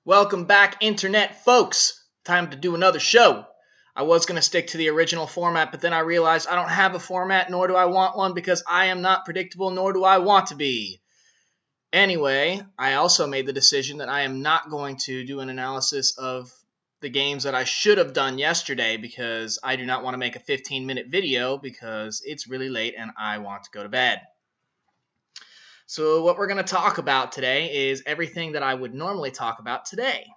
Welcome back, Internet folks. Time to do another show. I was going to stick to the original format, but then I realized I don't have a format, nor do I want one, because I am not predictable, nor do I want to be. Anyway, I also made the decision that I am not going to do an analysis of the games that I should have done yesterday, because I do not want to make a 15-minute video, because it's really late and I want to go to bed. So what we're going to talk about today is everything that I would normally talk about today.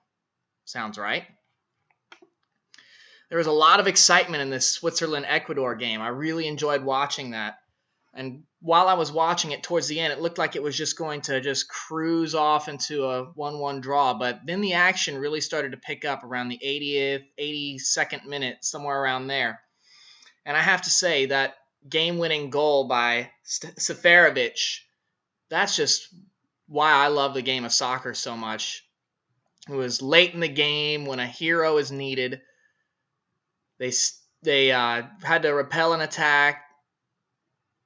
Sounds right. There was a lot of excitement in this Switzerland-Ecuador game. I really enjoyed watching that. And while I was watching it towards the end, it looked like it was just going to just cruise off into a 1-1 draw. But then the action really started to pick up around the 80th, 82nd minute, somewhere around there. And I have to say that game-winning goal by Seferovic, that's just why I love the game of soccer so much. It was late in the game when a hero is needed. They had to repel an attack.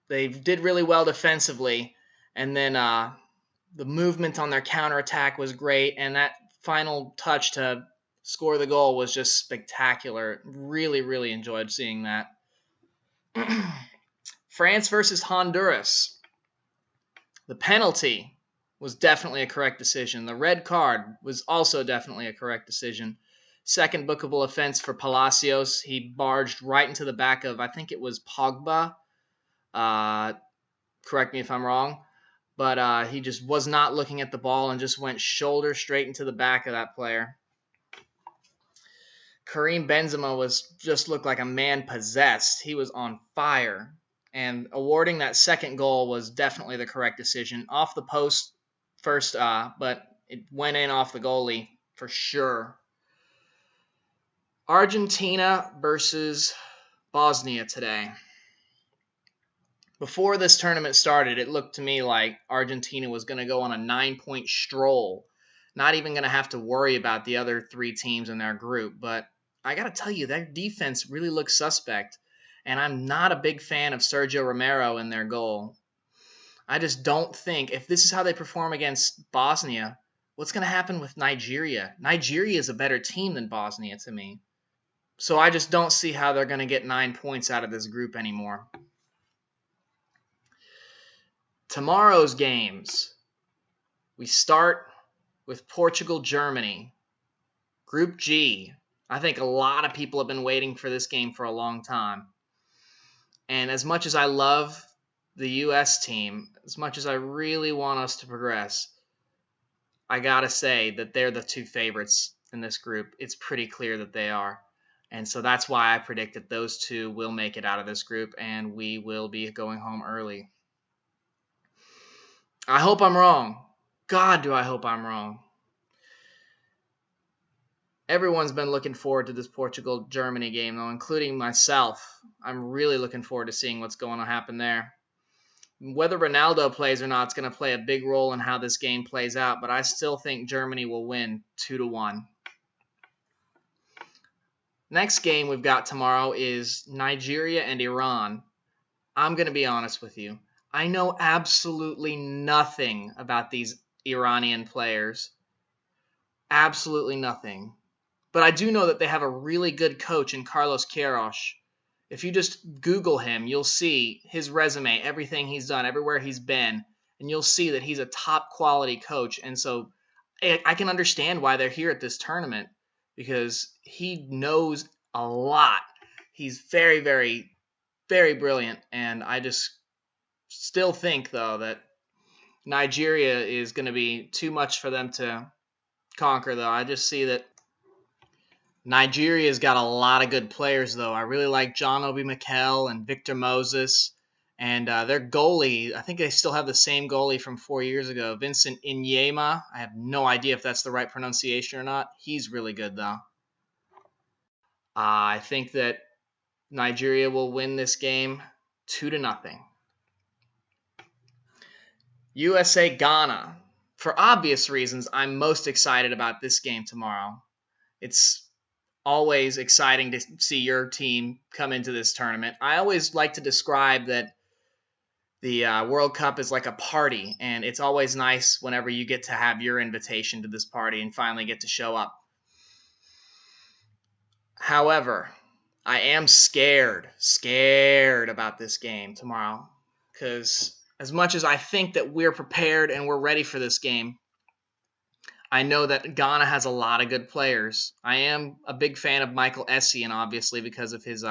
They did really well defensively, and then the movement on their counterattack was great, and that final touch to score the goal was just spectacular. Really, really enjoyed seeing that. France versus Honduras. The penalty was definitely a correct decision. The red card was also definitely a correct decision. Second bookable offense for Palacios. He barged right into the back of, I think it was Pogba. Correct me if I'm wrong. But he just was not looking at the ball and just went shoulder straight into the back of that player. Karim Benzema just looked like a man possessed. He was on fire. And awarding that second goal was definitely the correct decision. Off the post first, but it went in off the goalie for sure. Argentina versus Bosnia today. Before this tournament started, it looked to me like Argentina was going to go on a 9-point stroll. Not even going to have to worry about the other three teams in their group. But I got to tell you, their defense really looks suspect. And I'm not a big fan of Sergio Romero in their goal. I just don't think, if this is how they perform against Bosnia, what's going to happen with Nigeria? Nigeria is a better team than Bosnia to me. So I just don't see how they're going to get 9 points out of this group anymore. Tomorrow's games. We start with Portugal-Germany. Group G. I think a lot of people have been waiting for this game for a long time. And as much as I love the U.S. team, as much as I really want us to progress, I got to say that they're the two favorites in this group. It's pretty clear that they are. And so that's why I predict that those two will make it out of this group and we will be going home early. I hope I'm wrong. God, do I hope I'm wrong. Everyone's been looking forward to this Portugal-Germany game, though, including myself. I'm really looking forward to seeing what's going to happen there. Whether Ronaldo plays or not, it's going to play a big role in how this game plays out, but I still think Germany will win 2-1. Next game we've got tomorrow is Nigeria and Iran. I'm going to be honest with you. I know absolutely nothing about these Iranian players. Absolutely nothing. But I do know that they have a really good coach in Carlos Queiroz. If you just Google him, you'll see his resume, everything he's done, everywhere he's been, and you'll see that he's a top quality coach. And so I can understand why they're here at this tournament, because he knows a lot. He's very, very, very brilliant. And I just still think, though, that Nigeria is going to be too much for them to conquer, though. I just see that Nigeria's got a lot of good players, though. I really like John Obi Mikel and Victor Moses. And their goalie, I think they still have the same goalie from 4 years ago, Vincent Inyema. I have no idea if that's the right pronunciation or not. He's really good, though. I think that Nigeria will win this game 2-0. USA-Ghana. For obvious reasons, I'm most excited about this game tomorrow. It's always exciting to see your team come into this tournament. I always like to describe that the World Cup is like a party, and it's always nice whenever you get to have your invitation to this party and finally get to show up. However, I am scared about this game tomorrow, because as much as I think that we're prepared and we're ready for this game, I know that Ghana has a lot of good players. I am a big fan of Michael Essien, obviously, because of his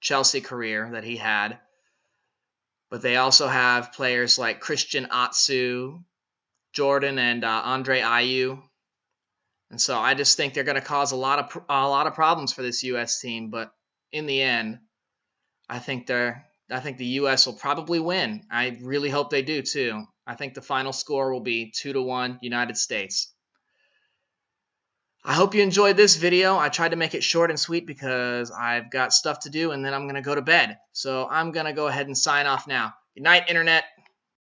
Chelsea career that he had. But they also have players like Christian Atsu, Jordan, and Andre Ayew. And so I just think they're going to cause a lot of problems for this U.S. team. But in the end, I think the U.S. will probably win. I really hope they do too. I think the final score will be 2-1 United States. I hope you enjoyed this video. I tried to make it short and sweet because I've got stuff to do and then I'm going to go to bed. So I'm going to go ahead and sign off now. Good night, Internet.